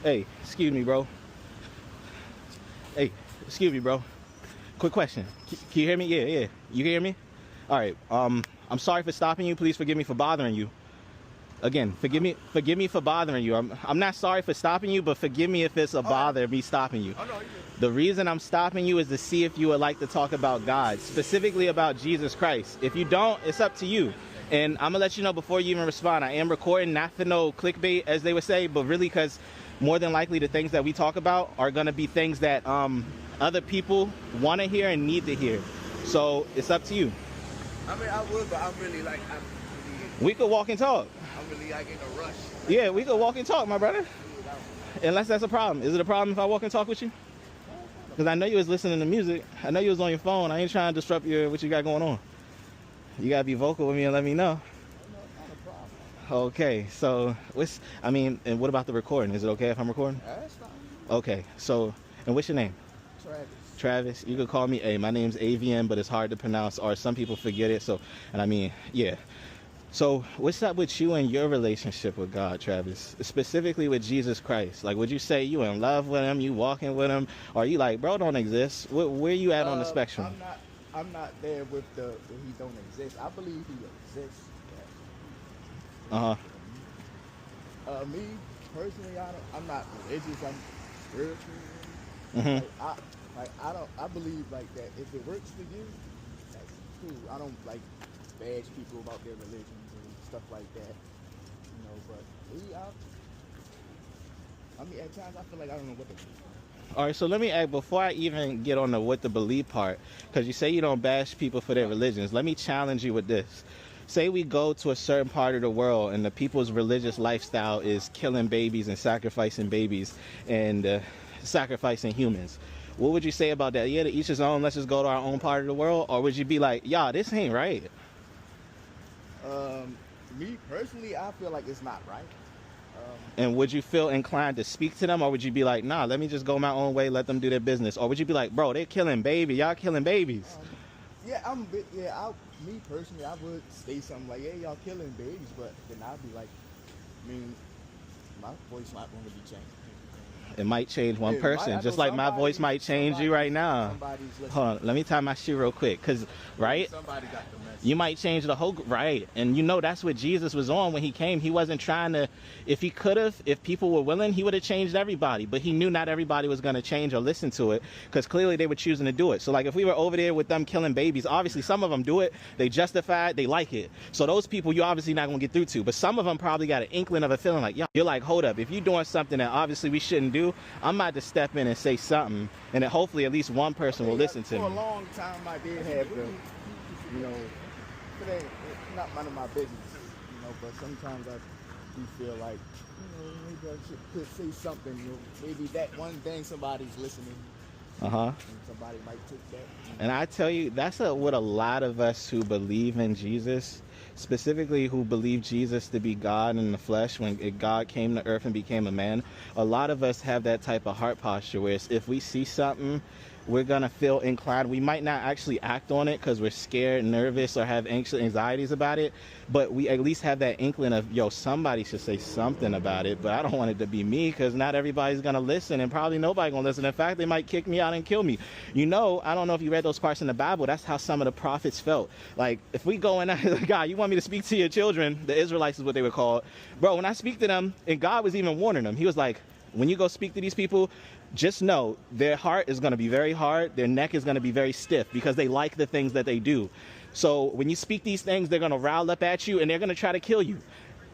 Hey, excuse me, bro. Hey, excuse me, bro. Quick question. Can you hear me? Yeah. You can hear me? All right. I'm sorry for stopping you. Please forgive me for bothering you. Again, forgive me for bothering you. I'm not sorry for stopping you, but forgive me if it's a bother me stopping you. The reason I'm stopping you is to see if you would like to talk about God, specifically about Jesus Christ. If you don't, it's up to you. And I'm gonna let you know before you even respond, I am recording, not for no clickbait, as they would say, but really because more than likely the things that we talk about are gonna be things that other people want to hear and need to hear. So it's up to you. I mean, I would, but We could walk and talk. I'm really like in a rush. Yeah, we could walk and talk, my brother. Unless that's a problem. Is it a problem if I walk and talk with you? Because I know you was listening to music. I know you was on your phone. I ain't trying to disrupt what you got going on. You gotta be vocal with me and let me know. Okay, so and what about the recording? Is it okay if I'm recording? That's fine. Okay, so, and what's your name? Travis. You could call me A. My name's AVN, but it's hard to pronounce, or some people forget it. So, yeah. So, what's up with you and your relationship with God, Travis? Specifically with Jesus Christ. Like, would you say you in love with him? You walking with him? Or are you like, bro, don't exist? Where you at on the spectrum? I'm not there with the he don't exist. I believe he exists. Me personally, I'm not religious. I'm spiritual. I believe like that. If it works for you, that's cool. I don't like bash people about their religions and stuff like that. You know, but me, I mean, at times I feel like I don't know what to do. All right, so let me ask, before I even get on the what to believe part, because you say you don't bash people for their religions, let me challenge you with this. Say we go to a certain part of the world and the people's religious lifestyle is killing babies and sacrificing babies and sacrificing humans. What would you say about that? Yeah, to each his own, let's just go to our own part of the world? Or would you be like, yeah, this ain't right? Me personally, I feel like it's not right. And would you feel inclined to speak to them, or would you be like, nah, let me just go my own way, let them do their business? Or would you be like, bro, they're killing babies, y'all killing babies? Me personally, I would say something like, hey, y'all killing babies, but then I'd be like, my voice might want to be changed. It might change one person, just like my voice might change you right now. Hold on, let me tie my shoe real quick, because, right? Somebody got the message. You might change the whole, right? And you know that's what Jesus was on when he came. He wasn't trying to, if he could have, if people were willing, he would have changed everybody. But he knew not everybody was going to change or listen to it, because clearly they were choosing to do it. So like if we were over there with them killing babies, obviously some of them do it, they justify it, they like it. So those people you obviously not going to get through to. But some of them probably got an inkling of a feeling like, yo, you're like, hold up, if you're doing something that obviously we shouldn't do, I'm about to step in and say something, and then hopefully at least one person will listen to me. For a long time I did have the, it's not none of my business, but sometimes I do feel like, maybe I could say something, maybe that one thing somebody's listening. And somebody might take that. And I tell you, that's what a lot of us who believe in Jesus, specifically who believe Jesus to be God in the flesh, when God came to earth and became a man, a lot of us have that type of heart posture where if we see something, we're going to feel inclined. We might not actually act on it because we're scared, nervous, or have anxieties about it, but we at least have that inkling of, yo, somebody should say something about it, but I don't want it to be me, because not everybody's going to listen, and probably nobody going to listen. In fact, they might kick me out and kill me. I don't know if you read those parts in the Bible, that's how some of the prophets felt. Like, if we go in, God, you want me to speak to your children, the Israelites is what they were called. Bro, when I speak to them, and God was even warning them, he was like, when you go speak to these people, just know their heart is going to be very hard. Their neck is going to be very stiff because they like the things that they do. So when you speak these things, they're going to rile up at you and they're going to try to kill you.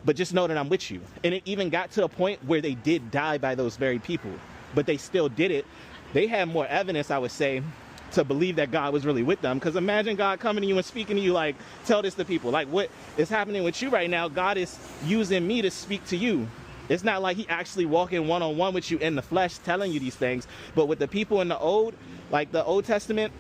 But just know that I'm with you. And it even got to a point where they did die by those very people, but they still did it. They had more evidence, I would say, to believe that God was really with them. Because imagine God coming to you and speaking to you like, tell this to people. Like what is happening with you right now, God is using me to speak to you. It's not like he actually walking one-on-one with you in the flesh telling you these things. But with the people in the Old Testament,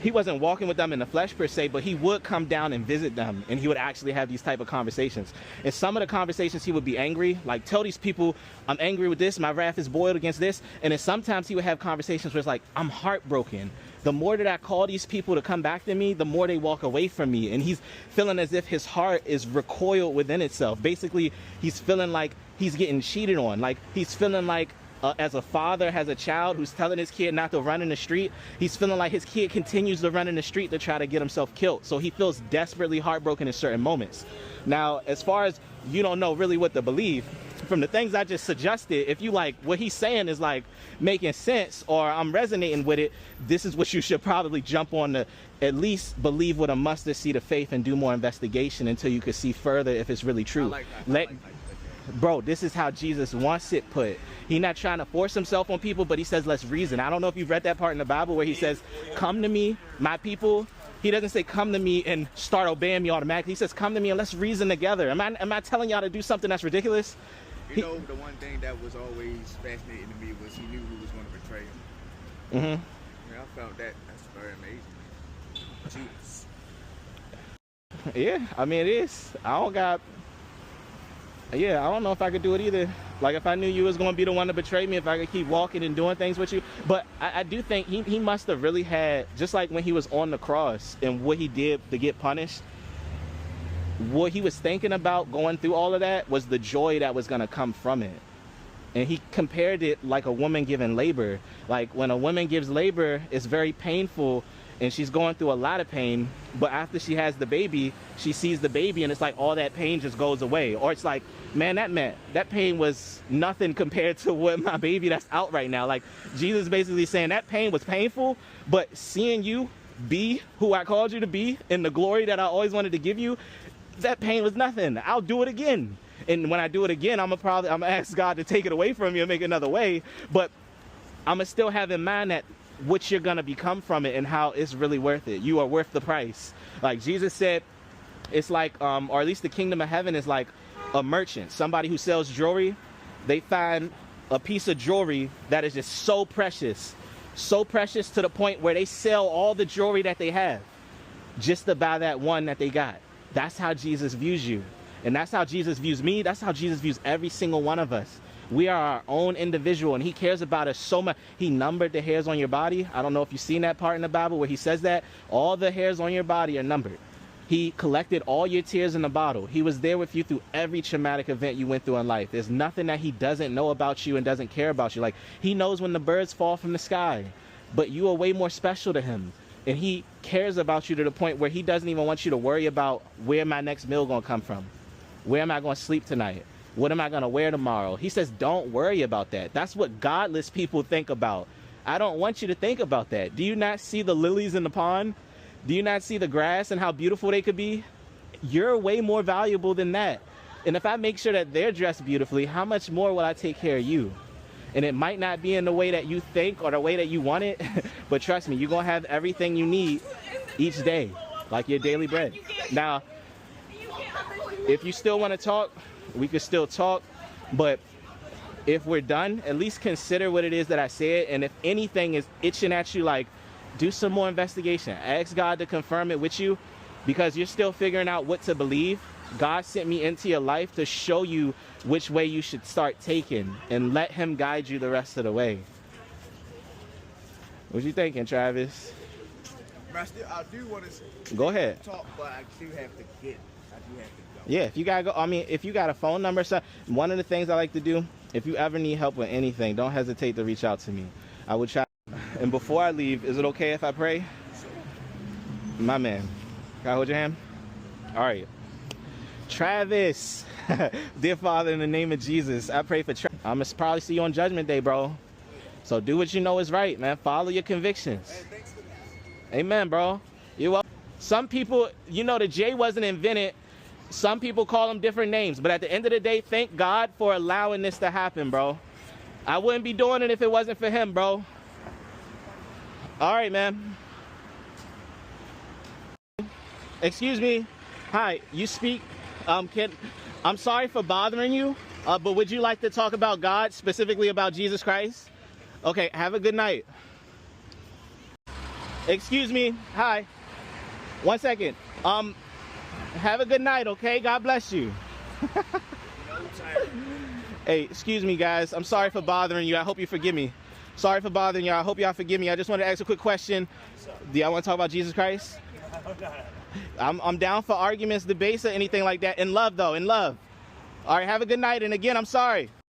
he wasn't walking with them in the flesh per se, but he would come down and visit them, and he would actually have these type of conversations. And some of the conversations he would be angry, like tell these people, I'm angry with this, my wrath is boiled against this. And then sometimes he would have conversations where it's like, I'm heartbroken. The more that I call these people to come back to me, the more they walk away from me. And he's feeling as if his heart is recoiled within itself. Basically, he's feeling like he's getting cheated on. Like he's feeling like as a father has a child who's telling his kid not to run in the street, he's feeling like his kid continues to run in the street to try to get himself killed. So he feels desperately heartbroken in certain moments. Now, as far as you don't know really what to believe, from the things I just suggested, if you like what he's saying is like making sense or I'm resonating with it, this is what you should probably jump on to at least believe with a mustard seed of faith and do more investigation until you can see further if it's really true. I like that. Bro, this is how Jesus wants it put. He's not trying to force himself on people, but he says, let's reason. I don't know if you've read that part in the Bible where he says, come to me, my people. He doesn't say, come to me and start obeying me automatically. He says, come to me and let's reason together. Am I telling y'all to do something that's ridiculous? You know, the one thing that was always fascinating to me was he knew who was going to betray him. Mm-hmm. I felt that's very amazing. Judas. Yeah, I mean, it is. I don't know if I could do it either. Like, if I knew you was going to be the one to betray me, if I could keep walking and doing things with you. But I do think he must have really had, just like when he was on the cross and what he did to get punished, what he was thinking about going through all of that was the joy that was going to come from it. And he compared it like a woman giving labor. Like, when a woman gives labor, it's very painful and she's going through a lot of pain, but after she has the baby, she sees the baby and it's like all that pain just goes away. Or it's like, man, that pain was nothing compared to what my baby that's out right now. Like, Jesus basically saying that pain was painful, but seeing you be who I called you to be and the glory that I always wanted to give you, that pain was nothing. I'll do it again. And when I do it again, I'm gonna ask God to take it away from you and make another way. But I'm gonna still have in mind that what you're gonna become from it and how it's really worth it. You are worth the price. Like Jesus said, it's like, or at least the kingdom of heaven is like a merchant, somebody who sells jewelry. They find a piece of jewelry that is just so precious to the point where they sell all the jewelry that they have just to buy that one that they got. That's how Jesus views you. And that's how Jesus views me. That's how Jesus views every single one of us. We are our own individual, and he cares about us so much. He numbered the hairs on your body. I don't know if you've seen that part in the Bible where he says that. All the hairs on your body are numbered. He collected all your tears in a bottle. He was there with you through every traumatic event you went through in life. There's nothing that he doesn't know about you and doesn't care about you. Like, he knows when the birds fall from the sky, but you are way more special to him. And he cares about you to the point where he doesn't even want you to worry about where my next meal gonna come from. Where am I gonna sleep tonight? What am I gonna wear tomorrow? He says, don't worry about that. That's what godless people think about. I don't want you to think about that. Do you not see the lilies in the pond? Do you not see the grass and how beautiful they could be? You're way more valuable than that. And if I make sure that they're dressed beautifully, how much more will I take care of you? And it might not be in the way that you think or the way that you want it, but trust me, you're gonna have everything you need each day, like your daily bread. Now, if you still wanna talk, we could still talk, but if we're done, at least consider what it is that I said, and if anything is itching at you, like, do some more investigation. Ask God to confirm it with you, because you're still figuring out what to believe. God sent me into your life to show you which way you should start taking, and let him guide you the rest of the way. What you thinking, Travis? I do want to go ahead. Talk, but I do have to go. Yeah, if you gotta go, I mean, if you got a phone number, so one of the things I like to do, if you ever need help with anything, don't hesitate to reach out to me. I would try. And before I leave, is it okay if I pray? My man, can I hold your hand? All right. Travis, dear Father, in the name of Jesus, I pray for Travis. I'm gonna probably see you on Judgment Day, bro. So do what you know is right, man. Follow your convictions. Hey, thanks for that. Amen, bro. You're welcome. Some people, you know, the J wasn't invented. Some people call them different names, but at the end of the day, thank God for allowing this to happen, bro. I wouldn't be doing it if it wasn't for him, bro. All right, man. Excuse me. Hi, you speak. I'm sorry for bothering you, but would you like to talk about God, specifically about Jesus Christ? Okay, have a good night. Excuse me. Hi. 1 second. Have a good night, okay? God bless you. Hey, excuse me, guys. I'm sorry for bothering you. I hope you forgive me. Sorry for bothering you. I hope y'all forgive me. I just wanted to ask a quick question. Do y'all want to talk about Jesus Christ? I'm down for arguments, debates, or anything like that. In love, though. In love. All right, have a good night. And again, I'm sorry.